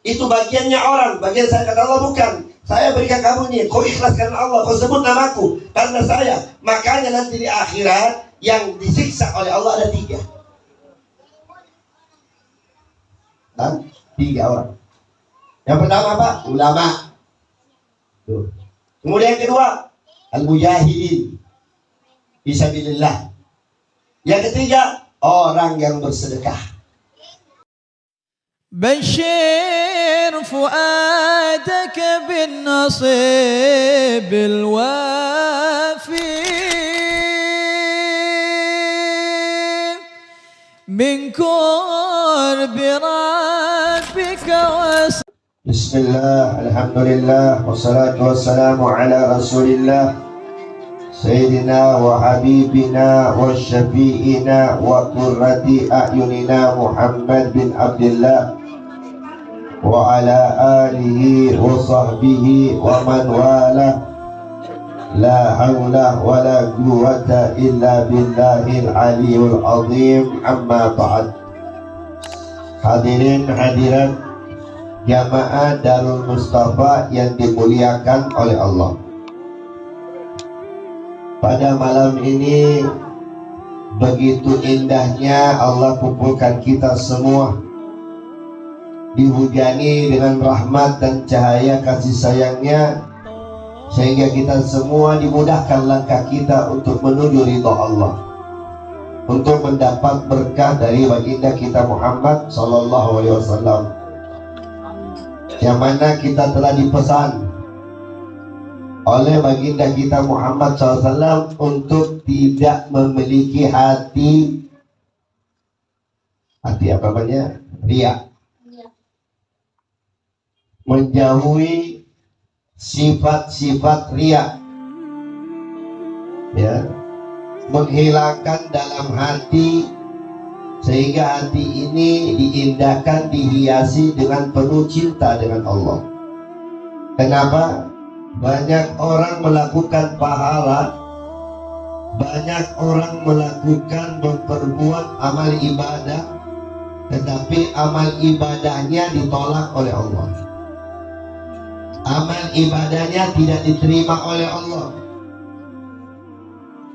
Itu bagiannya orang, bagian saya. Kata Allah, bukan. Saya berikan kamu ini, kau ikhlaskan Allah, kau sebut namaku karena saya. Makanya nanti di akhirat yang disiksa oleh Allah ada 3. Dan 3 orang. Yang pertama apa? Ulama. Tuh. Kemudian yang kedua, al-mujahidin fisabilillah. Yang ketiga, orang yang bersedekah. بشر فؤادك بالنصيب الوافي من قرب ربك بسم الله الحمد لله والصلاة والسلام على رسول الله سيدنا وحبيبنا وشفيئنا وقرة أعيننا محمد بن عبد الله وعلى آله وصحبه ومن والاه لا حول ولا قوة إلا بالله العلي العظيم أما بعد. Hadirin hadirat jamaah Darul Mustafa yang dimuliakan oleh Allah. Pada malam ini begitu indahnya Allah kumpulkan kita semua, dihujani dengan rahmat dan cahaya kasih sayangnya, sehingga kita semua dimudahkan langkah kita untuk menuju ridha Allah, untuk mendapat berkah dari baginda kita Muhammad sallallahu alaihi wasallam, yang mana kita telah dipesan oleh baginda kita Muhammad SAW untuk tidak memiliki hati apa namanya? Riya. Menjauhi sifat-sifat riya, ya, menghilangkan dalam hati, sehingga hati ini diindahkan, dihiasi dengan penuh cinta dengan Allah. Kenapa? Banyak orang melakukan pahala, banyak orang melakukan memperbuat amal ibadah, tetapi amal ibadahnya ditolak oleh Allah. Amal ibadahnya tidak diterima oleh Allah.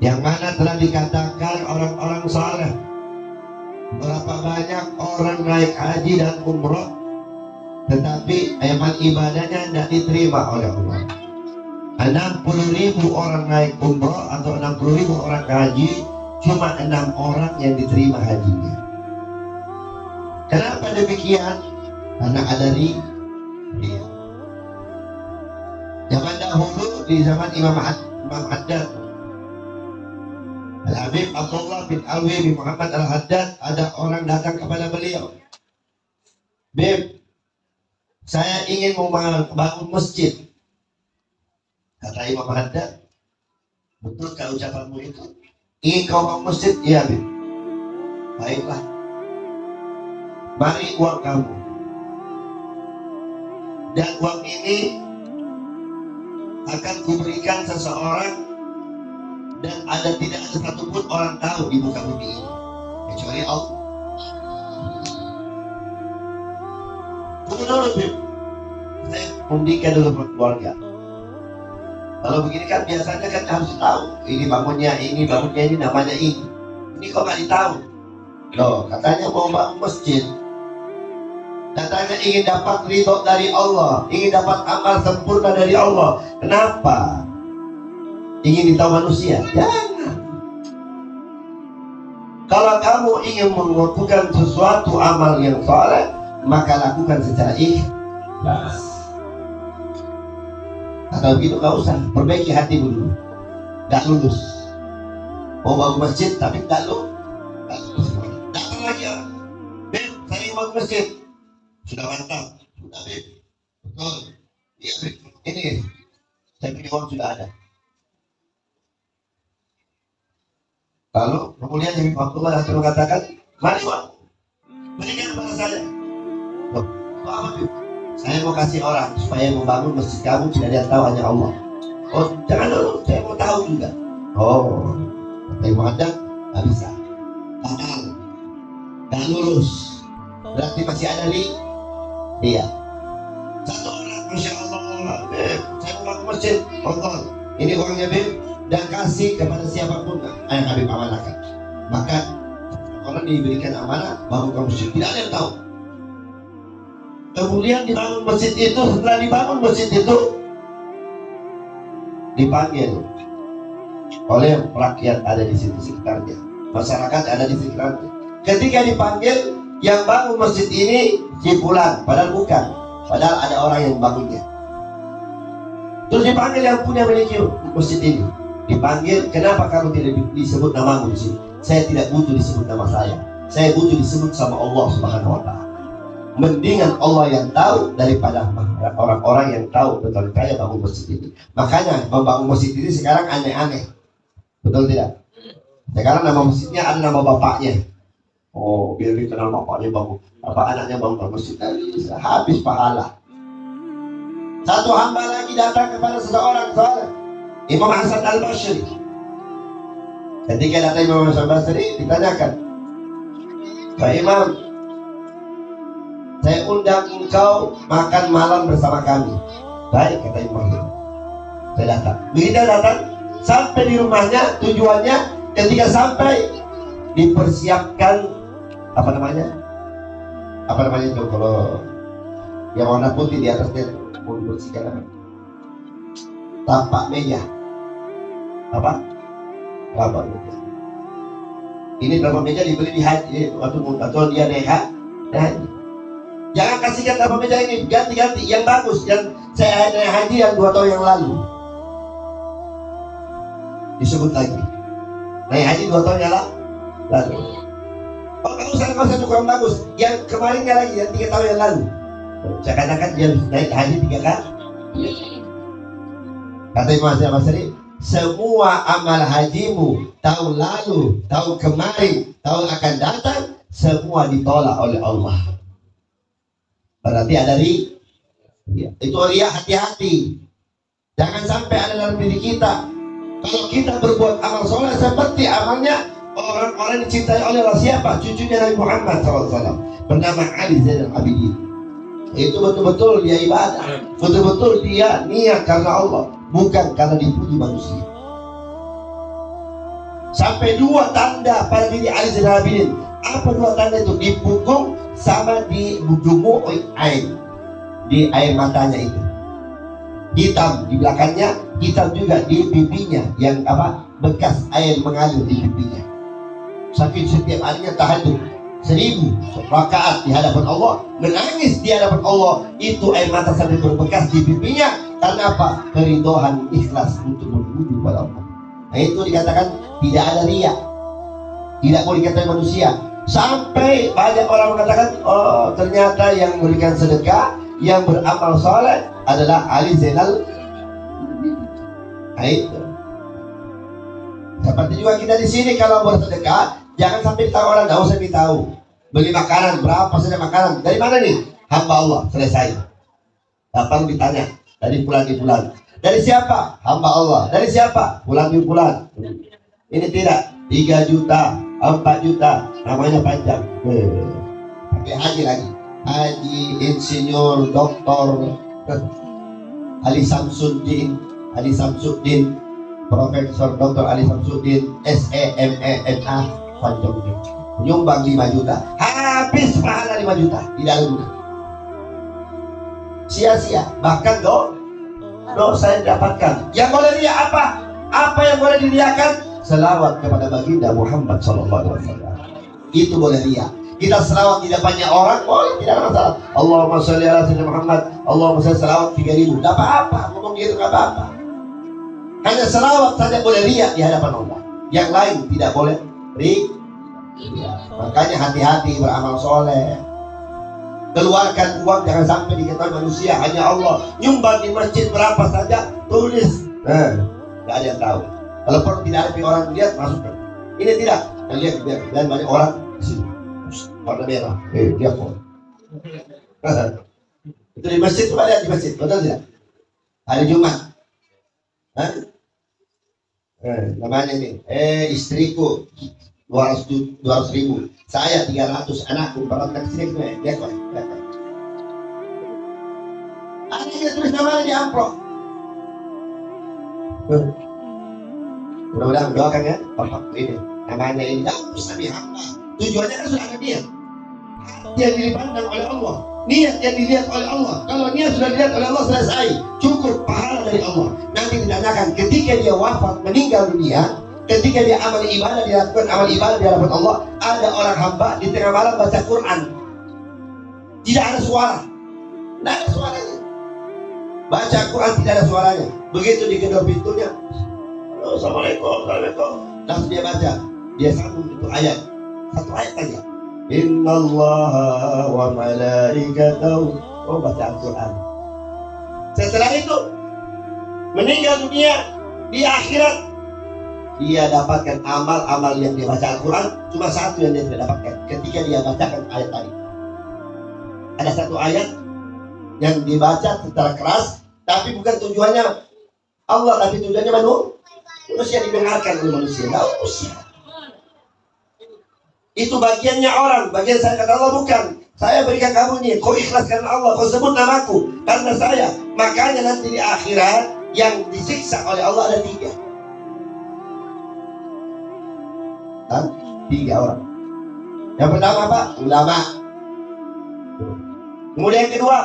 Yang mana telah dikatakan orang-orang saleh, berapa banyak orang naik haji dan umrah, tetapi amal ibadahnya tidak diterima oleh Allah. 60.000 orang naik umrah atau 60.000 orang haji, cuma 6 orang yang diterima hajinya. Kenapa demikian? Karena ada riya. Zaman dahulu, di zaman Imam Haddad, Al-Habib Abdullah bin Alwi bin Muhammad Al-Haddad, ada orang datang kepada beliau, "Bib, saya ingin membangun masjid." Kata Imam Haddad, "Betulkah ucapanmu itu? Ingin kau bangun masjid?" "Iya, Bib." "Baiklah, mari uang kamu, dan uang ini akan kuberikan seseorang, dan tidak ada satupun orang tahu di muka bumi ini kecuali Allah." Tunggu dulu, Bib, saya undikan dulu keluarga. Kalau begini kan biasanya kan harus tahu, ini bangunnya ini namanya ini. Ini kok nggak ditahu? Loh, katanya mau bangun masjid, katanya ingin dapat ridho dari Allah, ingin dapat amal sempurna dari Allah. Kenapa ingin ditahu manusia? Jangan. Kalau kamu ingin melakukan sesuatu amal yang saleh, maka lakukan secara ikhlas. Atau begitu gak usah, perbaiki hati dulu. Gak lulus, mau bangun masjid tapi gak lulus. Datang lagi ya, "Beb, saya ingin bangun masjid." "Sudah mantap." "Sudah, Beb." "Betul." "Iya, Beb, ini saya punya uang sudah ada." Lalu kemudian Habib Abdullah langsung mengatakan, "Mari uang, berikan kepada saya." "Loh, apa, Beb?" "Saya mau kasih orang supaya membangun masjid kamu, tidak ada yang tahu, hanya Allah." "Oh, jangan dulu, saya mau tahu juga." "Oh," kata Imam Haddad, "nggak bisa, gagal, nggak lulus, berarti masih ada riya." Satu orang, Masya Allah, saya mau bangun masjid, tonton, ini uangnya Beb, dan kasih kepada siapapun yang Habib amanahkan. Maka orang diberikan amanah bangun masjid, tidak ada yang tahu. Kemudian dibangun masjid itu, setelah dibangun masjid itu dipanggil oleh rakyat ada di sini sekitarnya, masyarakat ada di sekitarnya. Ketika dipanggil, yang bangun masjid ini si fulan, padahal bukan, padahal ada orang yang bangunnya. Terus dipanggil yang punya miliki masjid ini, dipanggil, kenapa kamu tidak disebut namamu di sini? Saya tidak butuh disebut nama saya butuh disebut sama Allah Subhanahu wa Ta'ala. Mendingan Allah yang tahu daripada orang-orang yang tahu betul saya bangun masjid ini. Makanya membangun masjid ini sekarang aneh-aneh, betul tidak? Sekarang nama masjidnya ada nama bapaknya. Oh, biar dikenal bapaknya bangun, apa anaknya bangun masjid, habis pahala. Satu hamba lagi datang kepada seseorang, Imam Hasan Al-Basri. Ketika datang Imam Hasan Al-Basri, ditanyakan, Pak Imam, saya undang engkau makan malam bersama kami. Baik, kata Imam Hasan. Saya datang. Begitu datang, sampai di rumahnya, tujuannya ketika sampai dipersiapkan apa namanya itu kalau yang warna putih di atasnya mau dibersihkan tapak meja apa meja. Ini tapak meja dibeli di haji atau dia naik haji. Jangan kasihkan tapak meja ini, ganti yang bagus, yang saya naik haji yang 2 tahun yang lalu. Disebut lagi naik haji 2 tahun yang lalu. Oh, kamu usah tukang bagus, yang kemarinnya lagi, yang 3 tahun yang lalu. Saya katakan dia naik haji 3 kali. Kata Imam Hasan Al-Basri, semua amal hajimu tahun lalu, tahun kemarin, tahun akan datang, semua ditolak oleh Allah. Berarti ada ria. Itu ria, hati-hati. Jangan sampai ada dalam diri kita. Kalau kita berbuat amal soleh seperti amalnya orang-orang dicintai oleh Allah, siapa? Cucunya Nabi Muhammad SAW, bernama Ali Zainal Abidin. Itu betul-betul dia ibadah, betul-betul dia niat karena Allah, bukan karena dipuji manusia. Sampai 2 tanda pada diri Ali Zainal Abidin. Apa 2 tanda itu? Di punggung sama di jumu'ul ain, di air matanya itu hitam, di belakangnya hitam juga, di pipinya yang bekas air mengalir di pipinya. Saking setiap harinya tahajud 1000 rakaat di hadapan Allah, menangis di hadapan Allah, itu air mata sampai berbekas di pipinya. Karena apa? Keridhaan ikhlas untuk menuju pada Allah. Nah, itu dikatakan tidak ada riya, tidak mau dikatakan manusia. Sampai banyak orang mengatakan, oh ternyata yang memberikan sedekah, yang beramal soleh adalah Ali Zainal. Nah, itu. Seperti juga kita di sini kalau bersedekah, jangan sampai tahu orang, tidak usah tahu. Beli makanan, berapa saja makanan, dari mana nih? Hamba Allah, selesai. Tak perlu ditanya, dari bulan di bulan. Dari siapa? Hamba Allah. Dari siapa? Bulan di bulan. Ini tidak, 3 juta, 4 juta, namanya panjang. Pakai haji lagi. Haji, insinyur, doktor, Ali Samsuddin, Profesor Dr. Ali Samsuddin, SEMENA, panjang. Nyumbang 5 juta, habis pahala 5 juta, tidak guna. Sia-sia, bahkan dosa yang didapatkan. Yang boleh dia apa? Apa yang boleh diriakan? Selawat kepada baginda Muhammad SAW. Itu boleh dia. Kita selawat tidak banyak orang, boleh, tidak ada masalah. Allahumma sholli ala sayyidina Muhammad, Allahumma sholli, selawat 3000, tidak apa-apa, ngomong gitu tidak apa-apa. Hanya selawat saja boleh riya di hadapan Allah. Yang lain tidak boleh riya. Makanya hati-hati beramal soleh. Keluarkan uang jangan sampai diketahui manusia, hanya Allah. Nyumbang di masjid berapa saja, tulis. Tidak ada yang tahu. Kalau perlu tidak ada orang lihat, masukkan. Ini tidak, lihat dan banyak orang di sini. Warna merah, dia pun. Itu di masjid, coba lihat di masjid, betul tidak? Hari Jumat. Namanya ini, istriku 200.000, saya 300, anakku 400, kesini lihat kok. Ada kita tulis namanya di amplop. Mudah-mudahan doakan ya. Bapak ini namanya ini Nabi hamba. Tujuannya kan sudah ada niat. Yang dipandang oleh Allah, niat yang dilihat oleh Allah. Kalau niat sudah dilihat oleh Allah, selesai, cukup pahala dari Allah. Nanti ditanyakan ketika dia wafat meninggal dunia, ketika dia amal ibadah dilakukan, amal ibadah di hadapan Allah, ada orang hamba di tengah malam baca Quran, tidak ada suara, tidak ada suaranya. Baca Quran tidak ada suaranya. Begitu digedor pintunya, Assalamualaikum, Assalamualaikum. Langsung dia baca, dia sambung itu ayat, satu ayat aja. Innallaha wa malaikatahu. Oh, baca Al-Quran. Setelah itu meninggal dunia, di akhirat dia dapatkan amal-amal yang dia baca Al-Quran. Cuma satu yang dia tidak dapatkan ketika dia bacakan ayat tadi. Ada satu ayat yang dibaca secara keras, tapi bukan tujuannya Allah, tapi tujuannya manusia, didengarkan oleh manusia. Nggak usah. Itu bagiannya orang, bagian saya kata Allah bukan. Saya berikan kamu ini, kau ikhlas karena Allah, kau sebut namaku karena saya. Makanya nanti di akhirat yang disiksa oleh Allah ada 3. Dan 3 orang. Yang pertama apa? Ulama. Kemudian yang kedua,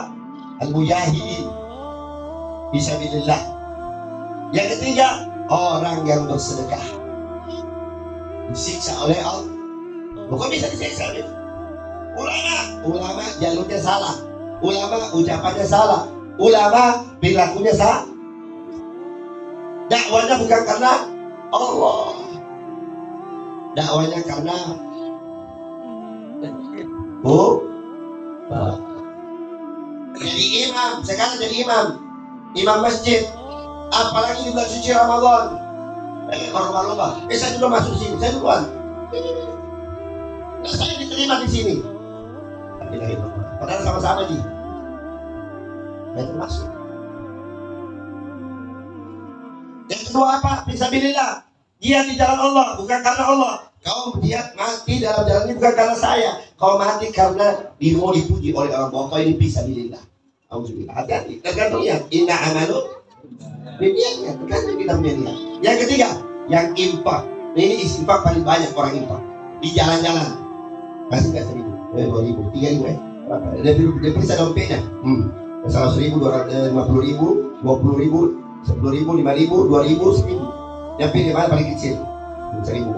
al-mujahidin fisabilillah. Yang ketiga, orang yang bersedekah. Disiksa oleh Allah. Kok bisa disiksa? Ulama jalurnya salah, ulama ucapannya salah, ulama perilakunya salah. Dakwanya bukan karena Allah, dakwanya karena jadi imam. Sekarang jadi imam masjid, apalagi di bulan suci Ramadan. Berlomba-lomba, saya juga masuk sini, saya duluan. Nah, saya diterima di sini. Padahal sama-sama di. Saya termasuk. Yang kedua apa? Fisabilillah. Dia di jalan Allah, bukan karena Allah. Kau dia mati dalam jalan ini bukan karena saya. Kau mati karena mau dipuji oleh orang bahwa kau ini fisabilillah. Alhamdulillah. Hati-hati. Tergantung ya. Inna amalu. Niatnya. Tergantung kita punya niat. Yang ketiga, yang infak. Ini infak paling banyak orang infak di jalan-jalan. Masih nggak 1.000, 2.000, 3.000 dia bisa dompetnya. Salah 1.000, 250.000, 20.000, 10.000, 5.000, 2.000, 1.000. Yang pilih mana paling kecil? 1.000.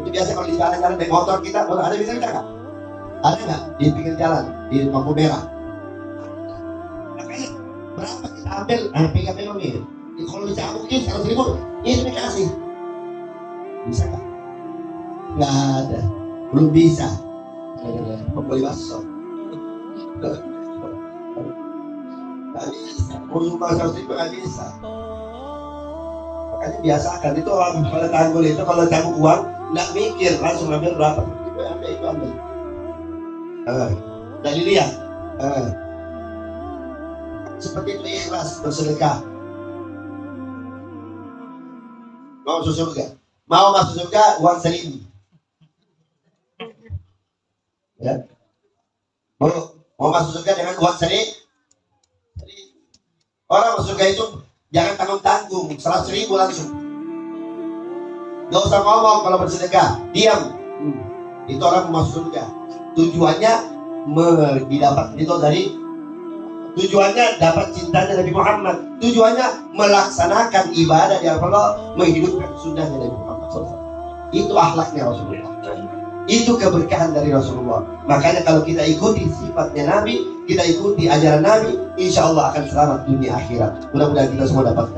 Itu biasa kalau di jalan-jalan naik motor kita, ada bisa nggak? Ada nggak di pinggir jalan di lampu merah? Makanya berapa kita ambil? Pegang ini. Kalau dicabut ini 100.000, ini dikasih. Bisa nggak? Nggak ada, belum bisa. Pembeli bakso nggak bisa, mau rumah 100.000 nggak bisa. Makanya biasakan itu orang pada tanggul itu kalau cabut uang nggak mikir, langsung ambil berapa itu ambil. Dan dilihat seperti itu ikhlas bersedekah. Mau masuk surga, mau masuk surga uang 1.000. Ya, mau masuk surga dengan uang 1.000. Orang masuk surga itu jangan tanggung-tanggung, 100.000 langsung. Gak usah ngomong kalau bersedekah, diam. Itu orang masuk surga. Tujuannya didapat itu dari tujuannya dapat cintanya Nabi Muhammad. Tujuannya melaksanakan ibadah di hadapan Allah, menghidupkan sunnahnya Nabi Muhammad SAW. Itu akhlaknya Rasulullah. Itu keberkahan dari Rasulullah. Makanya kalau kita ikuti sifatnya Nabi, kita ikuti ajaran Nabi, insya Allah akan selamat dunia akhirat. Mudah-mudahan kita semua dapat.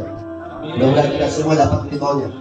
Mudah-mudahan kita semua dapat ridhonya.